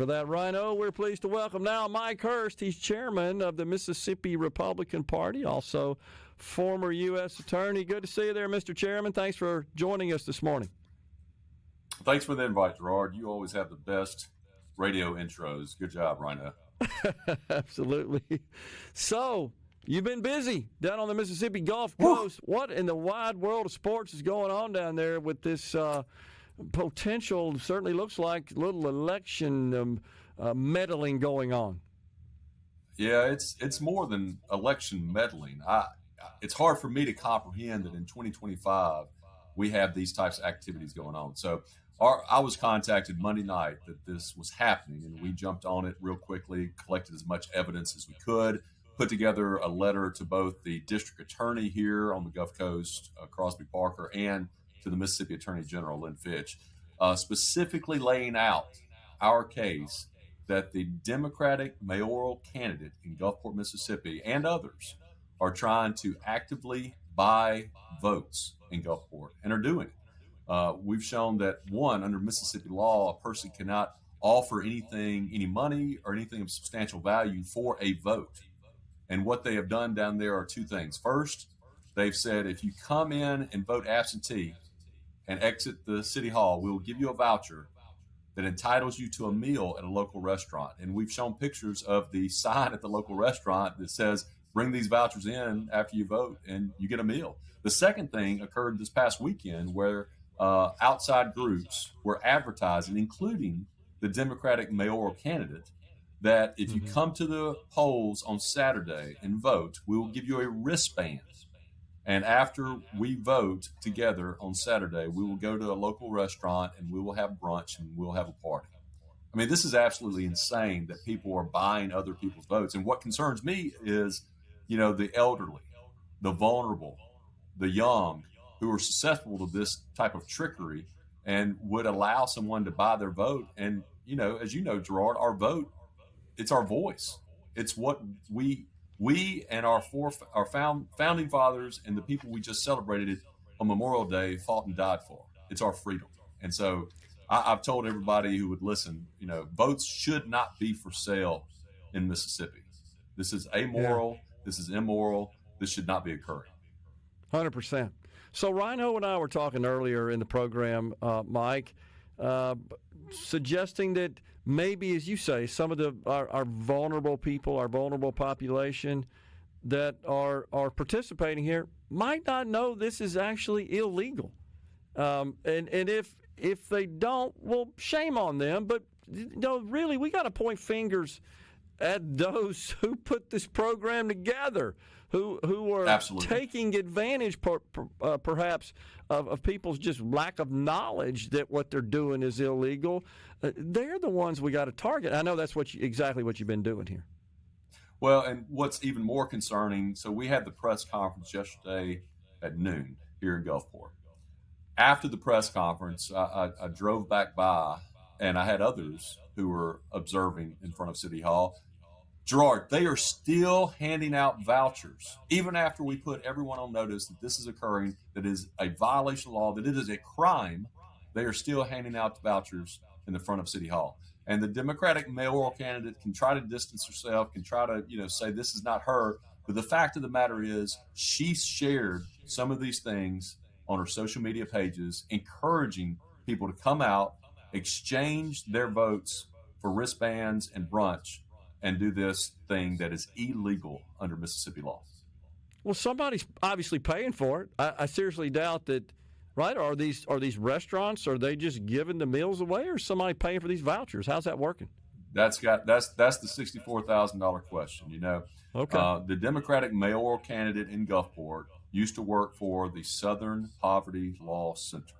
For that, Rhino, we're pleased to welcome now Mike Hurst. He's chairman of the Mississippi Republican Party, also former U.S. attorney. Good to see you there, Mr. Chairman. Thanks for joining us this morning. Thanks for the invite, Gerard. You always have the best radio intros. Good job, Rhino. Absolutely. So, you've been busy down on the Mississippi Gulf Coast. What in the wide world of sports is going on down there with this potential, certainly looks like, little election meddling going on? Yeah, it's more than election meddling. It's hard for me to comprehend that in 2025 we have these types of activities going on. So I was contacted Monday night that this was happening, and we jumped on it real quickly, collected as much evidence as we could, put together a letter to both the district attorney here on the Gulf Coast, Crosby Parker, and to the Mississippi Attorney General, Lynn Fitch, specifically laying out our case that the Democratic mayoral candidate in Gulfport, Mississippi, and others are trying to actively buy votes in Gulfport and are doing it. We've shown that, one, under Mississippi law, a person cannot offer any money or anything of substantial value for a vote. And what they have done down there are two things. First, they've said if you come in and vote absentee and exit the city hall, we will give you a voucher that entitles you to a meal at a local restaurant. And we've shown pictures of the sign at the local restaurant that says, bring these vouchers in after you vote and you get a meal. The second thing occurred this past weekend where outside groups were advertising, including the Democratic mayoral candidate, that if you come to the polls on Saturday and vote, we will give you a wristband. And after we vote together on Saturday, we will go to a local restaurant and we will have brunch and we'll have a party. I mean, this is absolutely insane that people are buying other people's votes. And what concerns me is, the elderly, the vulnerable, the young, who are susceptible to this type of trickery and would allow someone to buy their vote. And, as you know, Gerard, our vote, it's our voice. It's what we and our founding fathers and the people we just celebrated on Memorial Day fought and died for. It's our freedom. And so I've told everybody who would listen, votes should not be for sale in Mississippi. This is amoral. Yeah. This is immoral. This should not be occurring. 100%. So Rhino and I were talking earlier in the program, Mike, suggesting that maybe, as you say, some of our vulnerable people, our vulnerable population that are participating here might not know this is actually illegal. And if they don't, well, shame on them. But, really, we got to point fingers at those who put this program together, who are Absolutely. Taking advantage perhaps of people's just lack of knowledge that what they're doing is illegal. They're the ones we got to target. I know that's exactly what you've been doing here. Well, and what's even more concerning, so we had the press conference yesterday at noon here in Gulfport. After the press conference, I drove back by, and I had others who were observing in front of City Hall. Gerard, they are still handing out vouchers, even after we put everyone on notice that this is occurring, that is a violation of law, that it is a crime. They are still handing out vouchers in the front of City Hall. And the Democratic mayoral candidate can try to distance herself, can try to, say this is not her. But the fact of the matter is she shared some of these things on her social media pages, encouraging people to come out, exchange their votes for wristbands and brunch, and do this thing that is illegal under Mississippi law. Well, somebody's obviously paying for it. I seriously doubt that. Right? Are these restaurants? Are they just giving the meals away, or is somebody paying for these vouchers? How's that working? That's the $64,000 question. Okay. The Democratic mayoral candidate in Gulfport used to work for the Southern Poverty Law Center,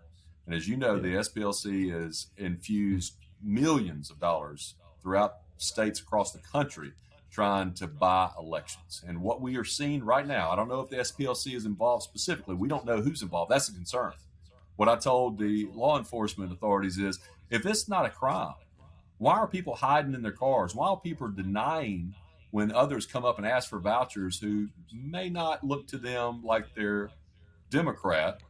and as you know, the SPLC has infused millions of dollars throughout states across the country trying to buy elections. And what we are seeing right now, I don't know if the SPLC is involved specifically. We don't know who's involved. That's a concern. What I told the law enforcement authorities is, if it's not a crime, why are people hiding in their cars? Why are people denying when others come up and ask for vouchers who may not look to them like they're Democrat?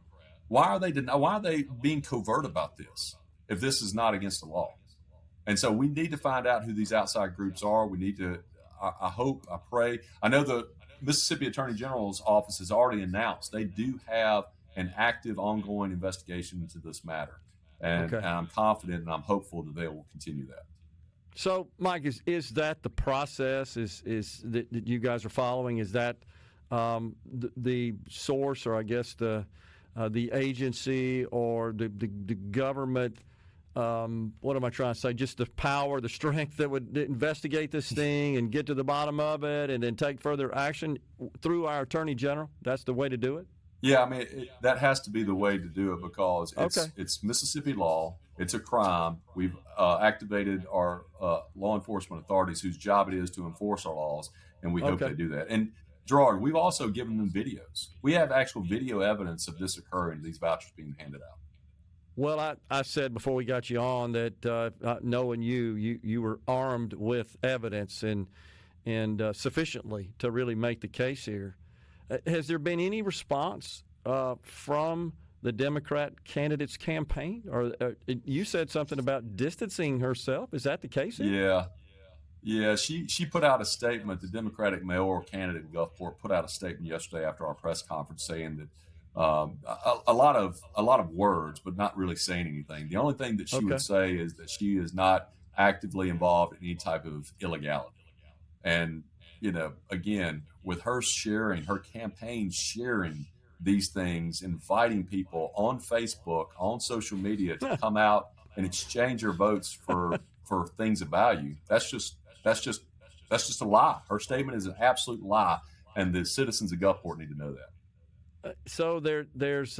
Why are they being covert about this if this is not against the law? And so we need to find out who these outside groups are. We need to, I hope, I pray. I know the Mississippi Attorney General's office has already announced they do have an active, ongoing investigation into this matter. And I'm confident and I'm hopeful that they will continue that. So, Mike, is that the process is that you guys are following? Is that the source, or I guess the agency or the government? What am I trying to say? Just the power, the strength that would investigate this thing and get to the bottom of it, and then take further action through our Attorney General? That's the way to do it. Yeah, I mean, that has to be the way to do it because it's Mississippi law. It's a crime. We've activated our law enforcement authorities whose job it is to enforce our laws, and we hope they do that. And, Gerard, we've also given them videos. We have actual video evidence of this occurring, these vouchers being handed out. Well, I said before we got you on that knowing you were armed with evidence and sufficiently to really make the case here. Has there been any response from the Democrat candidate's campaign? Or you said something about distancing herself. Is that the case here? Yeah. She put out a statement. The Democratic mayoral candidate in Gulfport put out a statement yesterday after our press conference saying that a lot of words, but not really saying anything. The only thing that she would say is that she is not actively involved in any type of illegality. And again, with her sharing, her campaign sharing these things, inviting people on Facebook, on social media to come out and exchange their votes for things of value. That's just a lie. Her statement is an absolute lie, and the citizens of Gulfport need to know that. So there's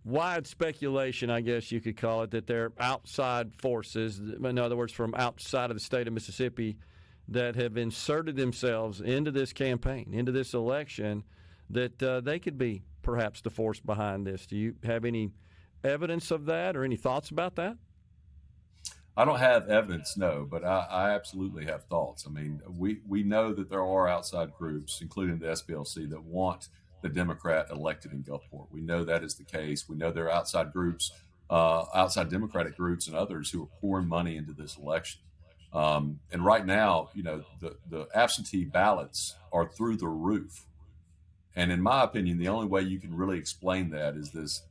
wide speculation, I guess you could call it, that there are outside forces, in other words, from outside of the state of Mississippi, that have inserted themselves into this campaign, into this election, that they could be perhaps the force behind this. Do you have any evidence of that or any thoughts about that? I don't have evidence, no, but I absolutely have thoughts. I mean, we know that there are outside groups, including the SPLC, that want the Democrat elected in Gulfport. We know that is the case. We know there are outside groups, outside Democratic groups and others who are pouring money into this election. And right now, the absentee ballots are through the roof. And in my opinion, the only way you can really explain that is this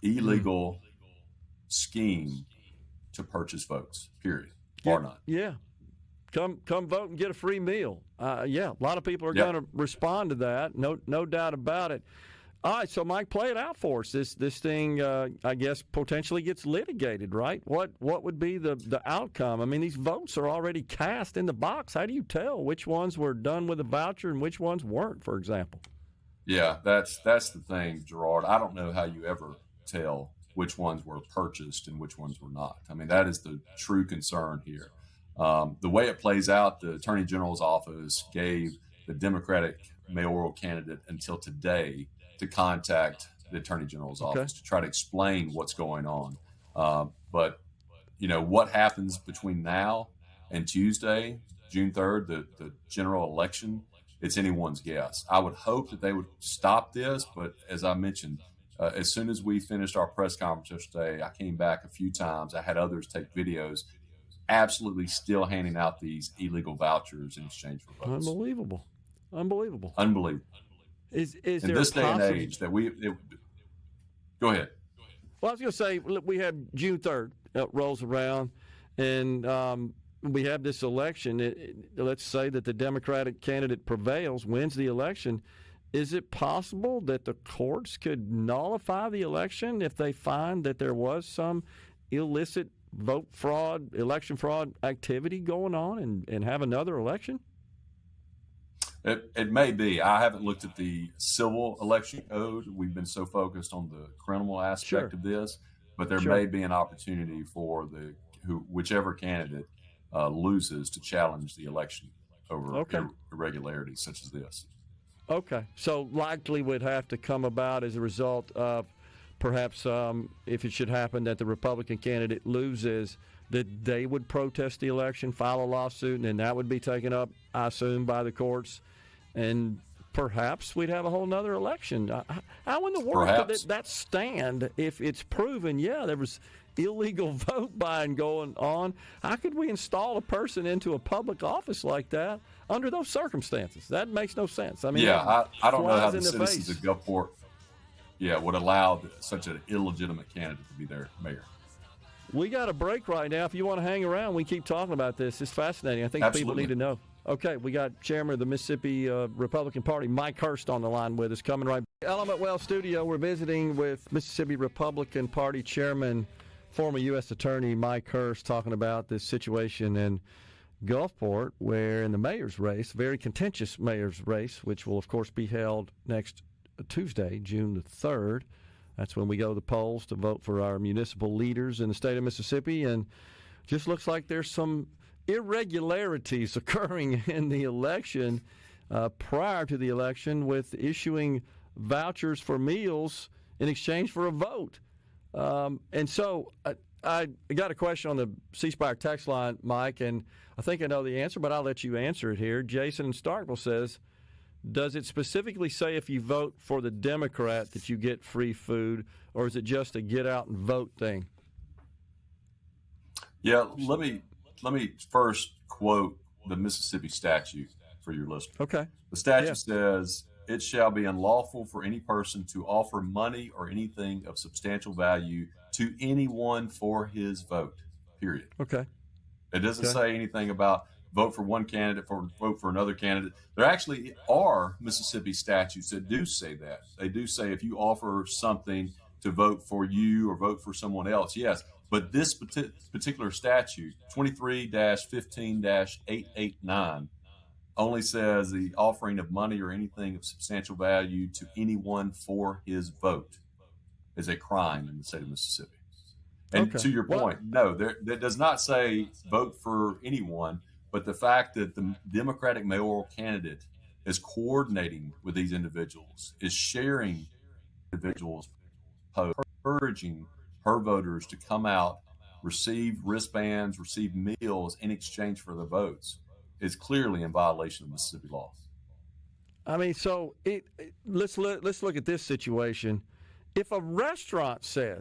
illegal scheme to purchase votes, period, bar none. Yeah. Come vote and get a free meal. A lot of people are going to respond to that. No doubt about it. All right, so Mike, play it out for us. This thing, I guess, potentially gets litigated, right? What would be the outcome? I mean, these votes are already cast in the box. How do you tell which ones were done with a voucher and which ones weren't, for example? Yeah, that's the thing, Gerard. I don't know how you ever tell which ones were purchased and which ones were not. I mean, that is the true concern here. The way it plays out, the Attorney General's office gave the Democratic mayoral candidate until today to contact the Attorney General's office to try to explain what's going on. But what happens between now and Tuesday, June 3rd, the general election, it's anyone's guess. I would hope that they would stop this, but as I mentioned, as soon as we finished our press conference yesterday, I came back a few times. I had others take videos, absolutely still handing out these illegal vouchers in exchange for votes. Unbelievable. Is in there this day and age that go ahead. Well, I was going to say, look, we have June 3rd rolls around, and we have this election. Let's say that the Democratic candidate prevails, wins the election. Is it possible that the courts could nullify the election if they find that there was some illicit vote fraud, election fraud activity going on and have another election? It may be. I haven't looked at the civil election code. We've been so focused on the criminal aspect of this, but there may be an opportunity for whichever candidate loses to challenge the election over irregularities such as this. Okay. So likely would have to come about as a result of perhaps if it should happen that the Republican candidate loses, that they would protest the election, file a lawsuit, and then that would be taken up, I assume, by the courts. And perhaps we'd have a whole nother election. How in the world could that stand if it's proven, there was illegal vote buying going on. How could we install a person into a public office like that under those circumstances? That makes no sense. I mean, I don't know how the in citizens of Gulfport, would allow such an illegitimate candidate to be their mayor. We got a break right now. If you want to hang around, we keep talking about this. It's fascinating. I think people need to know. Okay, we got Chairman of the Mississippi Republican Party, Mike Hurst, on the line with us. Coming right back. Element Well Studio, we're visiting with Mississippi Republican Party Chairman, former U.S. Attorney Mike Hurst, talking about this situation in Gulfport, where in the mayor's race, very contentious mayor's race, which will, of course, be held next Tuesday, June the 3rd. That's when we go to the polls to vote for our municipal leaders in the state of Mississippi. And just looks like there's some irregularities occurring in the election prior to the election with issuing vouchers for meals in exchange for a vote. And so I got a question on the C Spire text line, Mike, and I think I know the answer, but I'll let you answer it here. Jason in Starkville says, does it specifically say if you vote for the Democrat that you get free food, or is it just a get out and vote thing? Yeah, let me first quote the Mississippi statute for your listeners. Okay. The statute says, it shall be unlawful for any person to offer money or anything of substantial value to anyone for his vote, period. Okay. It doesn't say anything about vote for one candidate, vote for another candidate. There actually are Mississippi statutes that do say that. They do say if you offer something to vote for you or vote for someone else, yes. But this particular statute, 23-15-889, only says the offering of money or anything of substantial value to anyone for his vote is a crime in the state of Mississippi. And to your point, no, that does not say vote for anyone. But the fact that the Democratic mayoral candidate is coordinating with these individuals, is sharing individuals, encouraging her voters to come out, receive wristbands, receive meals in exchange for their votes, is clearly in violation of Mississippi law. I mean, so let's look at this situation. If a restaurant said,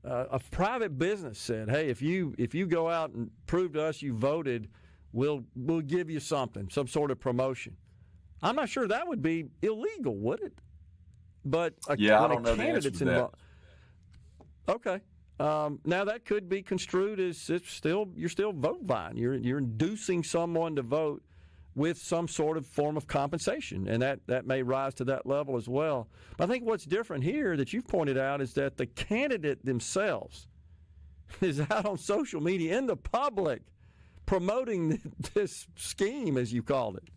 a private business said, "Hey, if you go out and prove to us you voted, we'll give you something, some sort of promotion." I'm not sure that would be illegal, would it? But I don't know the answer to that. Okay. Now that could be construed as you're still vote buying. You're inducing someone to vote with some sort of form of compensation, and that may rise to that level as well. But I think what's different here that you've pointed out is that the candidate themselves is out on social media in the public promoting this scheme, as you called it.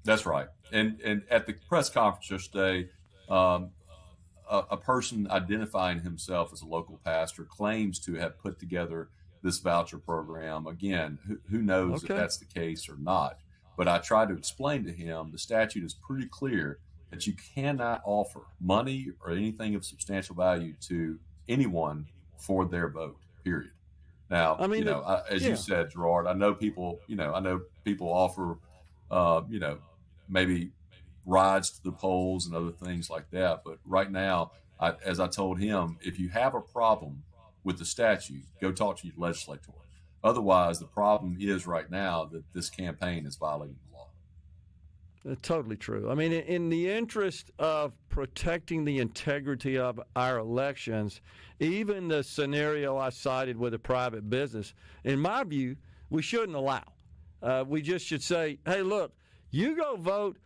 That's right. And at the press conference yesterday, a person identifying himself as a local pastor claims to have put together this voucher program. Again, who knows if that's the case or not. But I tried to explain to him the statute is pretty clear that you cannot offer money or anything of substantial value to anyone for their vote, period. Now, I mean, as you said, Gerard, I know people offer, maybe rides to the polls and other things like that. But right now, as I told him, if you have a problem with the statute, go talk to your legislator. Otherwise, the problem is right now that this campaign is violating the law. Totally true. I mean, in the interest of protecting the integrity of our elections, even the scenario I cited with a private business, in my view, we shouldn't allow. We just should say, hey, look, you go vote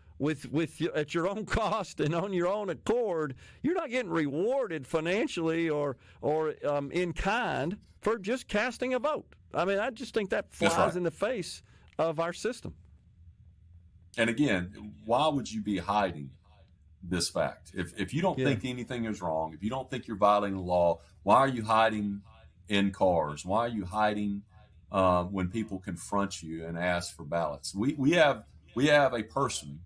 at your own cost and on your own accord. You're not getting rewarded financially or in kind for just casting a vote. I mean, I just think that flies in the face of our system. And again, why would you be hiding this fact? If you don't think anything is wrong, if you don't think you're violating the law, why are you hiding in cars? Why are you hiding when people confront you and ask for ballots? We have a person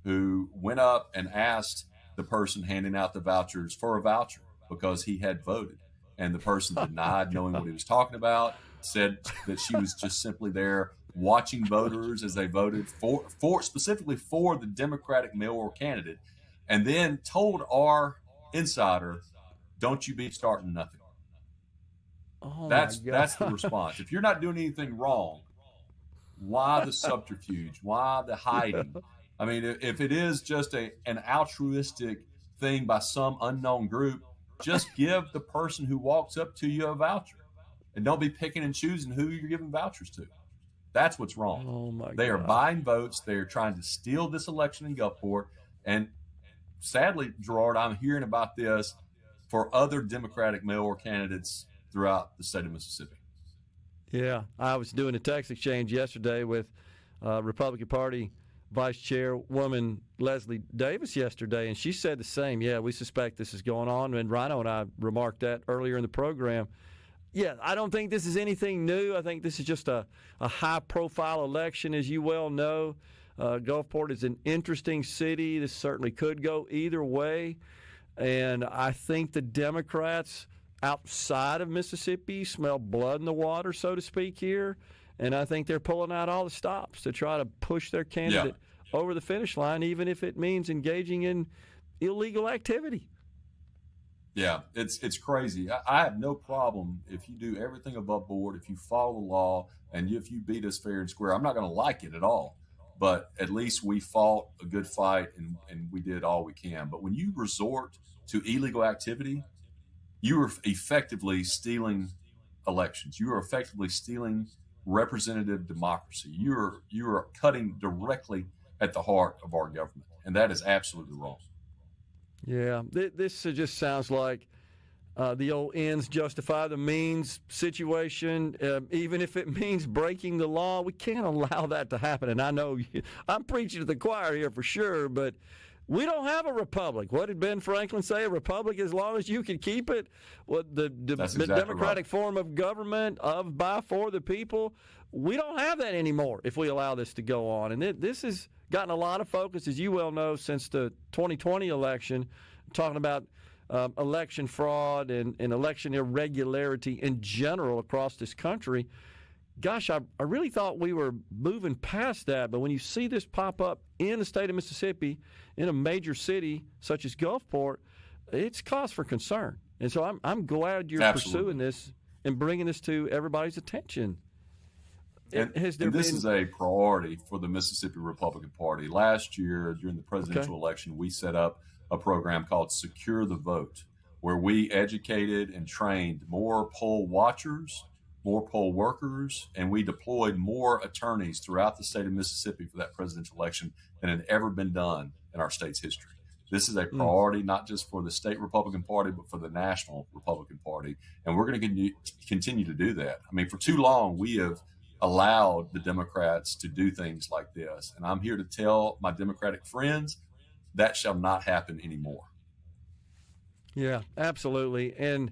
who went up and asked the person handing out the vouchers for a voucher because he had voted. And the person denied knowing what he was talking about, said that she was just simply there watching voters as they voted for specifically for the Democratic mayoral candidate, and then told our insider, "Don't you be starting nothing." Oh my That's the gosh. response. If you're not doing anything wrong, why the subterfuge? Why the hiding? I mean, if it is just an altruistic thing by some unknown group, just give the person who walks up to you a voucher, and don't be picking and choosing who you're giving vouchers to. That's what's wrong. Oh my They are gosh. buying votes. They are trying to steal this election in Gulfport. And sadly, Gerard, I'm hearing about this for other Democratic mayoral candidates throughout the state of Mississippi. Yeah, I was doing a text exchange yesterday with Republican Party Vice Chairwoman Leslie Davis yesterday, and she said the same. Yeah, we suspect this is going on, and Rhino and I remarked that earlier in the program. Yeah, I don't think this is anything new. I think this is just a high-profile election, as you well know. Gulfport is an interesting city. This certainly could go either way. And I think the Democrats outside of Mississippi smell blood in the water, so to speak, here. And I think they're pulling out all the stops to try to push their candidate over the finish line, even if it means engaging in illegal activity. Yeah, it's crazy. I have no problem if you do everything above board, if you follow the law, and if you beat us fair and square. I'm not going to like it at all, but at least we fought a good fight and we did all we can. But when you resort to illegal activity, you are effectively stealing elections. You are effectively stealing representative democracy. You are cutting directly at the heart of our government, and that is absolutely wrong. Yeah, this just sounds like the old ends justify the means situation. Even if it means breaking the law, we can't allow that to happen. And I know I'm preaching to the choir here for sure, but we don't have a republic. What did Ben Franklin say? A republic as long as you can keep it? What the exactly democratic right. form of government of, by, for the people? We don't have that anymore if we allow this to go on. And this has gotten a lot of focus, as you well know, since the 2020 election, talking about election fraud and election irregularity in general across this country. Gosh, I really thought we were moving past that, but when you see this pop up in the state of Mississippi, in a major city such as Gulfport, it's cause for concern. And so I'm glad you're pursuing this and bringing this to everybody's attention. And this is a priority for the Mississippi Republican Party. Last year, during the presidential election, we set up a program called Secure the Vote, where we educated and trained more poll watchers, more poll workers, and we deployed more attorneys throughout the state of Mississippi for that presidential election than had ever been done in our state's history. This is a priority not just for the state Republican Party, but for the national Republican Party. And we're going to continue to do that. I mean, for too long, we have allowed the Democrats to do things like this. And I'm here to tell my Democratic friends that shall not happen anymore. Yeah, absolutely. And,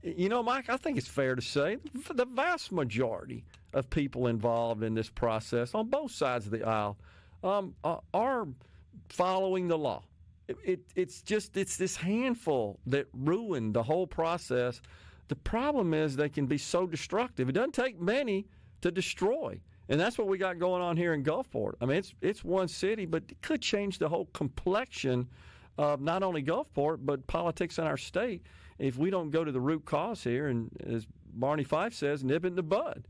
you know, Mike, I think it's fair to say the vast majority of people involved in this process on both sides of the aisle are following the law. It's this handful that ruined the whole process. The problem is they can be so destructive. It doesn't take many to destroy. And that's what we got going on here in Gulfport. I mean, it's one city, but it could change the whole complexion of not only Gulfport, but politics in our state if we don't go to the root cause here and, as Barney Fife says, nip it in the bud.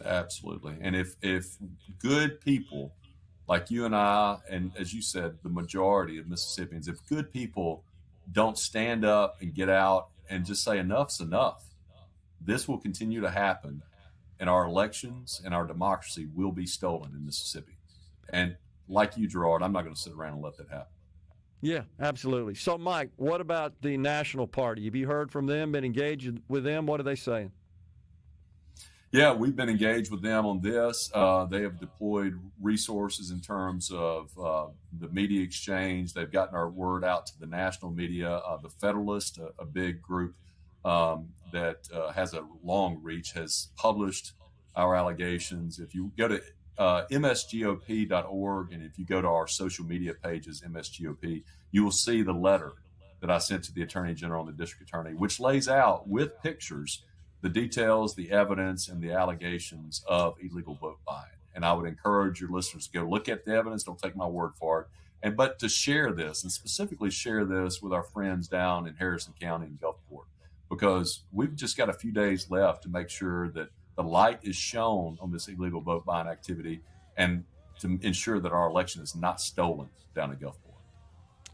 Absolutely. And if good people like you and I, and as you said, the majority of Mississippians, if good people don't stand up and get out and just say enough's enough, this will continue to happen. And our elections and our democracy will be stolen in Mississippi. And like you, Gerard, I'm not going to sit around and let that happen. Yeah, absolutely. So, Mike, what about the National Party? Have you heard from them, been engaged with them? What are they saying? Yeah, we've been engaged with them on this. They have deployed resources in terms of the media exchange. They've gotten our word out to the national media. The Federalist, a big group that has a long reach, has published our allegations. If you go to msgop.org and if you go to our social media pages, MSGOP, you will see the letter that I sent to the Attorney General and the District Attorney, which lays out with pictures the details, the evidence, and the allegations of illegal vote buying. And I would encourage your listeners to go look at the evidence. Don't take my word for it. But to share this, and specifically share this with our friends down in Harrison County and Gulfport, because we've just got a few days left to make sure that the light is shown on this illegal vote buying activity and to ensure that our election is not stolen down in Gulfport.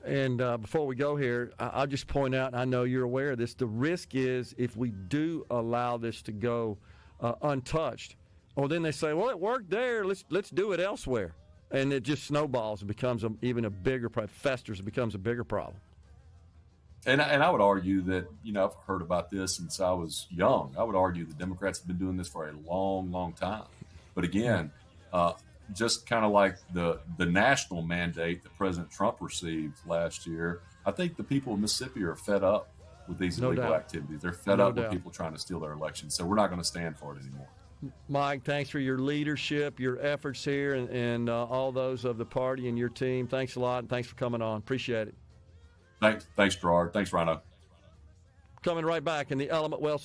And before we go here, I'll just point out, and I know you're aware of this, the risk is if we do allow this to go untouched, well, then they say, well, it worked there, let's do it elsewhere. And it just snowballs and becomes even a bigger problem, festers, it becomes a bigger problem. And I would argue that, I've heard about this since I was young. I would argue the Democrats have been doing this for a long, long time. But again, just kind of like the national mandate that President Trump received last year, I think the people of Mississippi are fed up with these illegal activities. They're fed up with people trying to steal their elections. So we're not going to stand for it anymore. Mike, thanks for your leadership, your efforts here, and all those of the party and your team. Thanks a lot, and thanks for coming on. Appreciate it. Thanks, Gerard. Thanks, Rhino. Coming right back in the Element Wealth